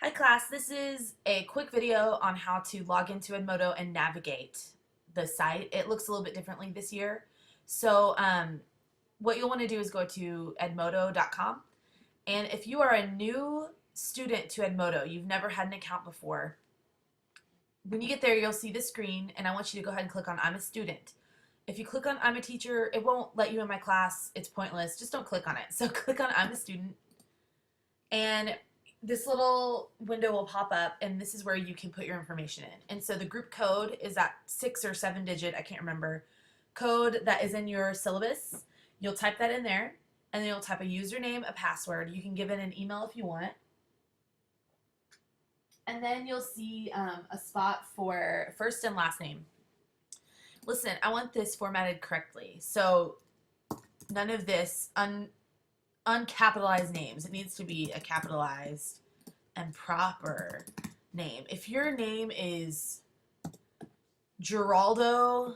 Hi class, this is a quick video on how to log into Edmodo and navigate the site. It looks a little bit differently this year. So what you'll want to do is go to edmodo.com, and if you are a new student to Edmodo, you've never had an account before, when you get there you'll see this screen and I want you to go ahead and click on I'm a student. If you click on I'm a teacher, it won't let you in my class. It's pointless. Just don't click on it. So click on I'm a student, and this little window will pop up, and this is where you can put your information in. And so the group code is that 6 or 7 digit, I can't remember, code that is in your syllabus. You'll type that in there, and then you'll type a username, a password. You can give it an email if you want. And then you'll see a spot for first and last name. Listen, I want this formatted correctly. So none of this uncapitalized names. It needs to be a capitalized and proper name. If your name is Geraldo,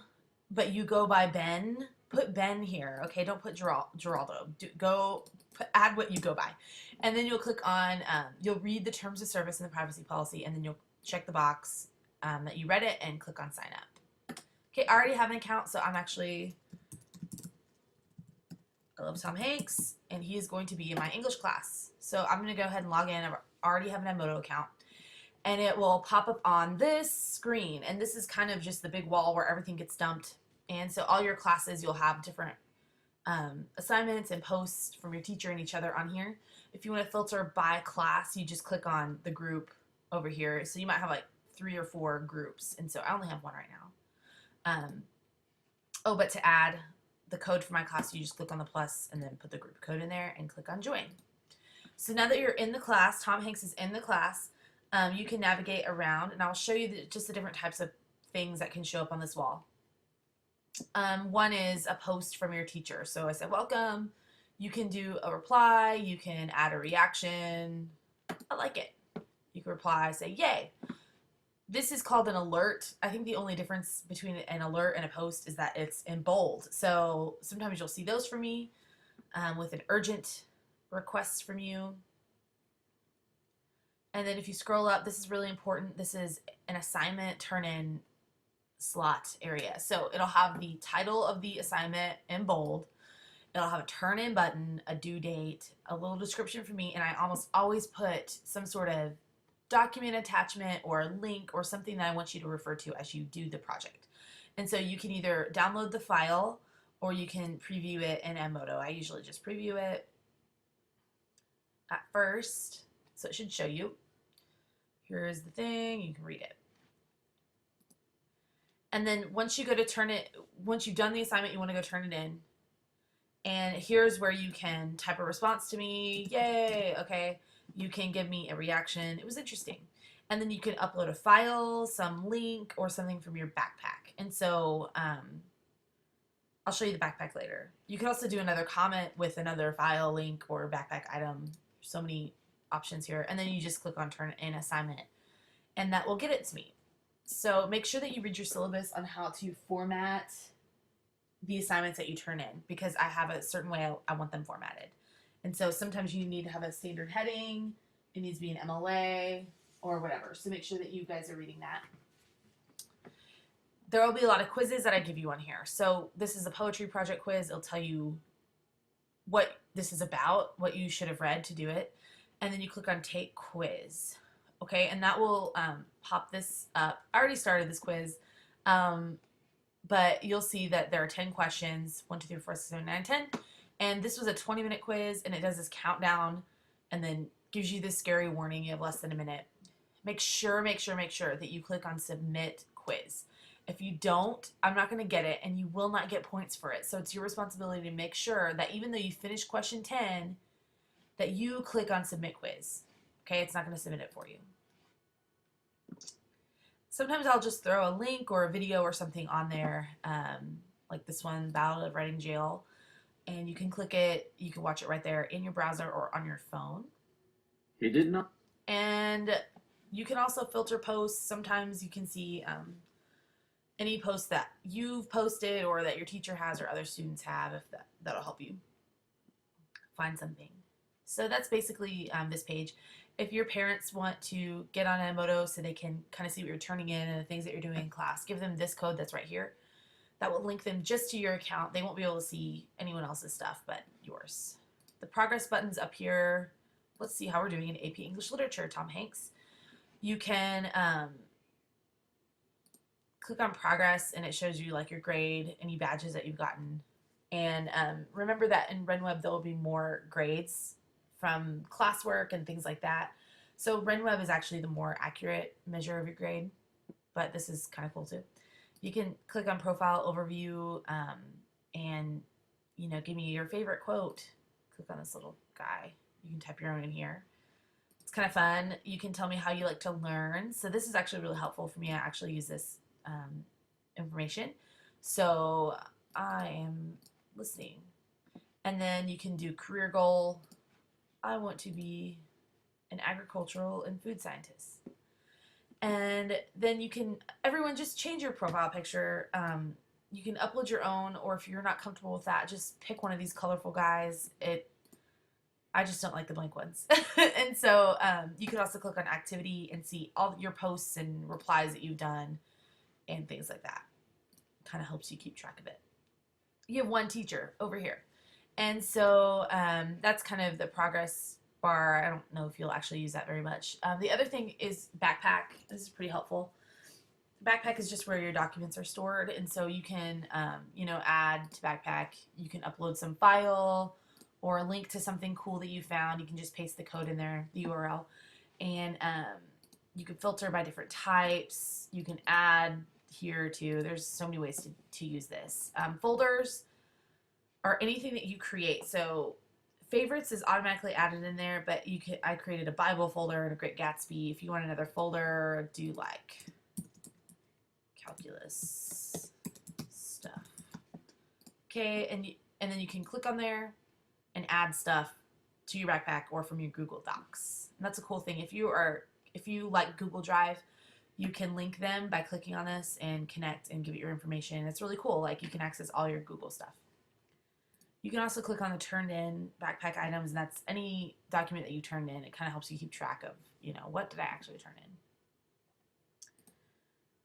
but you go by Ben, put Ben here, okay? Don't put Geraldo. Add what you go by. And then you'll click on, you'll read the terms of service and the privacy policy, and then you'll check the box that you read it and click on sign up. Okay, I already have an account, so I love Tom Hanks, and he is going to be in my English class. So I'm going to go ahead and log in. I already have an Edmodo account, and it will pop up on this screen. And this is kind of just the big wall where everything gets dumped. And so all your classes, you'll have different assignments and posts from your teacher and each other on here. If you want to filter by class, you just click on the group over here. So you might have like 3 or 4 groups, and so I only have one right now. Oh, but to add the code for my class, you just click on the plus and then put the group code in there and click on join. So now that you're in the class, Tom Hanks is in the class, you can navigate around, and I'll show you just the different types of things that can show up on this wall. One is a post from your teacher. So I said welcome. You can do a reply, you can add a reaction. I like it. You can reply, say yay. This is called an alert. I think the only difference between an alert and a post is that it's in bold. So sometimes you'll see those from me with an urgent request from you. And then if you scroll up, this is really important. This is an assignment turn-in slot area. So it'll have the title of the assignment in bold. It'll have a turn-in button, a due date, a little description for me, and I almost always put some sort of document attachment or a link or something that I want you to refer to as you do the project. And so you can either download the file or you can preview it in Edmodo. I usually just preview it at first, so it should show you. Here's the thing, you can read it. And then once you go to once you've done the assignment, you want to go turn it in. And here's where you can type a response to me, yay, okay. You can give me a reaction, it was interesting. And then you can upload a file, some link, or something from your backpack. And so I'll show you the backpack later. You can also do another comment with another file, link, or backpack item. So many options here. And then you just click on turn in assignment, and that will get it to me. So make sure that you read your syllabus on how to format the assignments that you turn in, because I have a certain way I want them formatted. And so sometimes you need to have a standard heading, it needs to be an MLA or whatever. So make sure that you guys are reading that. There will be a lot of quizzes that I give you on here. So this is a poetry project quiz. It'll tell you what this is about, what you should have read to do it. And then you click on take quiz. Okay, and that will pop this up. I already started this quiz, but you'll see that there are 10 questions, 1, 2, 3, 4, 5, 6, 7, 8, 9, 10. And this was a 20-minute quiz, and it does this countdown and then gives you this scary warning. You have less than a minute. Make sure that you click on submit quiz. If you don't, I'm not going to get it, and you will not get points for it. So it's your responsibility to make sure that even though you finish question 10, that you click on submit quiz. Okay, it's not going to submit it for you. Sometimes I'll just throw a link or a video or something on there, like this one, Battle of Reading Jail. And you can click it, you can watch it right there in your browser or on your phone. He did not. And you can also filter posts. Sometimes you can see any posts that you've posted or that your teacher has or other students have, if that'll help you find something. So that's basically this page. If your parents want to get on Edmodo so they can kind of see what you're turning in and the things that you're doing in class, give them this code that's right here. That will link them just to your account. They won't be able to see anyone else's stuff but yours. The progress button's up here. Let's see how we're doing in AP English Literature, Tom Hanks. You can click on progress and it shows you like your grade, any badges that you've gotten. And remember that in RenWeb there will be more grades from classwork and things like that. So RenWeb is actually the more accurate measure of your grade, but this is kind of cool too. You can click on profile overview and give me your favorite quote. Click on this little guy. You can type your own in here. It's kind of fun. You can tell me how you like to learn. So this is actually really helpful for me. I actually use this information. So I am listening. And then you can do career goal. I want to be an agricultural and food scientist. And then you can, everyone just change your profile picture. You can upload your own, or if you're not comfortable with that, just pick one of these colorful guys. I just don't like the blank ones. And so you can also click on activity and see all your posts and replies that you've done and things like that. Kind of helps you keep track of it. You have one teacher over here. And so that's kind of the progress bar. I don't know if you'll actually use that very much. The other thing is backpack. This is pretty helpful. Backpack is just where your documents are stored. And so you can, add to backpack. You can upload some file or a link to something cool that you found. You can just paste the code in there, the URL. And you can filter by different types. You can add here too. There's so many ways to use this. Folders are anything that you create. So favorites is automatically added in there, but I created a Bible folder and a Great Gatsby. If you want another folder, do like calculus stuff. Okay, and then you can click on there and add stuff to your backpack or from your Google Docs. And that's a cool thing. If you like Google Drive, you can link them by clicking on this and connect and give it your information. It's really cool. Like you can access all your Google stuff. You can also click on the turned in backpack items, and that's any document that you turned in. It kind of helps you keep track of, what did I actually turn in?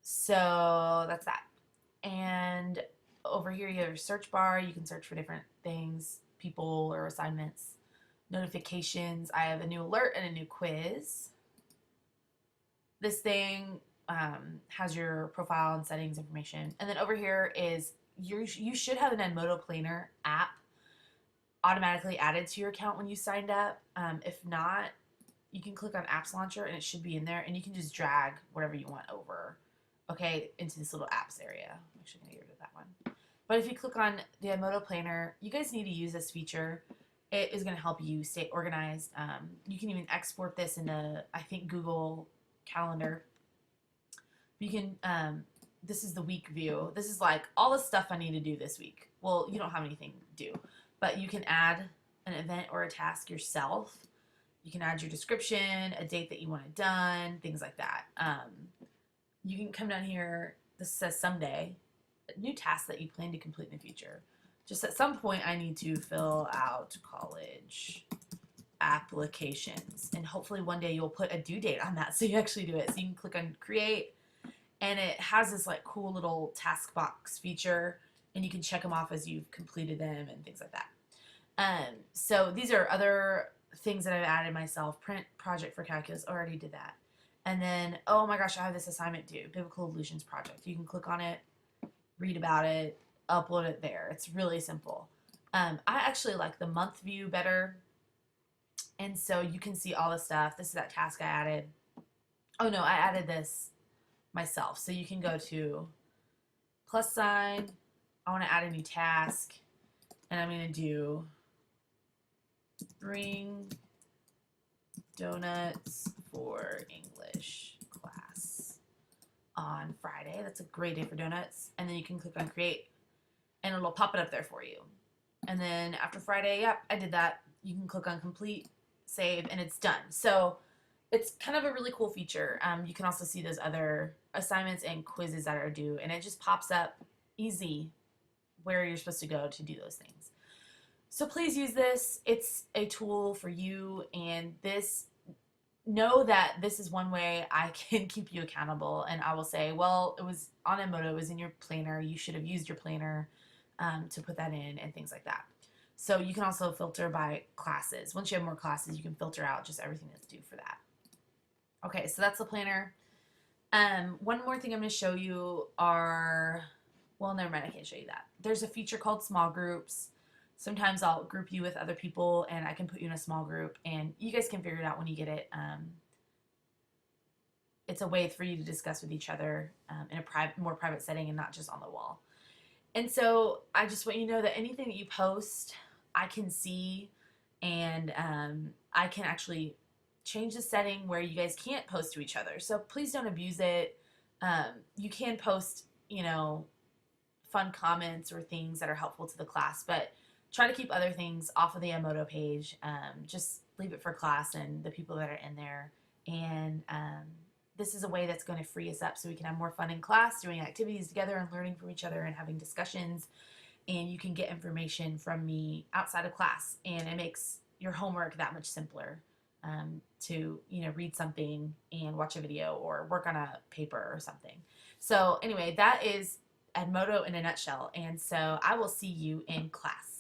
So that's that. And over here you have your search bar. You can search for different things, people or assignments. Notifications. I have a new alert and a new quiz. This thing has your profile and settings information. And then over here is you should have an Edmodo Planner app automatically added to your account when you signed up. If not, you can click on Apps Launcher and it should be in there, and you can just drag whatever you want over, okay, into this little apps area. I'm actually going to get rid of that one. But if you click on the Edmodo Planner, you guys need to use this feature. It is going to help you stay organized. You can even export this into, I think, Google Calendar. You can, this is the week view. This is like all the stuff I need to do this week. Well, you don't have anything to do, but you can add an event or a task yourself. You can add your description, a date that you want it done, things like that. You can come down here. This says someday, a new task that you plan to complete in the future. Just at some point, I need to fill out college applications, and hopefully one day you'll put a due date on that so you actually do it. So you can click on create, and it has this like cool little task box feature, and you can check them off as you've completed them and things like that. So these are other things that I've added myself. Print project for calculus, already did that. And then, oh my gosh, I have this assignment due, Biblical Illusions project. You can click on it, read about it, upload it there. It's really simple. I actually like the month view better. And so you can see all the stuff. This is that task I added. Oh no, I added this myself. So you can go to plus sign. I want to add a new task. And I'm going to do bring donuts for English class on Friday. That's a great day for donuts. And then you can click on create, and it'll pop it up there for you. And then after Friday, yep, I did that. You can click on complete, save, and it's done. So it's kind of a really cool feature. You can also see those other assignments and quizzes that are due, and it just pops up easy where you're supposed to go to do those things. So please use this. It's a tool for you, and this know that this is one way I can keep you accountable, and I will say, well, it was on Edmodo, it was in your planner, you should have used your planner to put that in and things like that. So you can also filter by classes. Once you have more classes, you can filter out just everything that's due for that. Okay, so that's the planner. One more thing I'm going to show you are, well, never mind, I can't show you that. There's a feature called small groups. Sometimes I'll group you with other people and I can put you in a small group and you guys can figure it out when you get it. It's a way for you to discuss with each other in a more private setting and not just on the wall. And so I just want you to know that anything that you post, I can see, and I can actually change the setting where you guys can't post to each other. So please don't abuse it. You can post, you know, fun comments or things that are helpful to the class, but try to keep other things off of the Edmodo page. Just leave it for class and the people that are in there. And this is a way that's going to free us up so we can have more fun in class, doing activities together and learning from each other and having discussions. And you can get information from me outside of class, and it makes your homework that much simpler to, you know, read something and watch a video or work on a paper or something. So anyway, that is Edmodo in a nutshell. And so I will see you in class.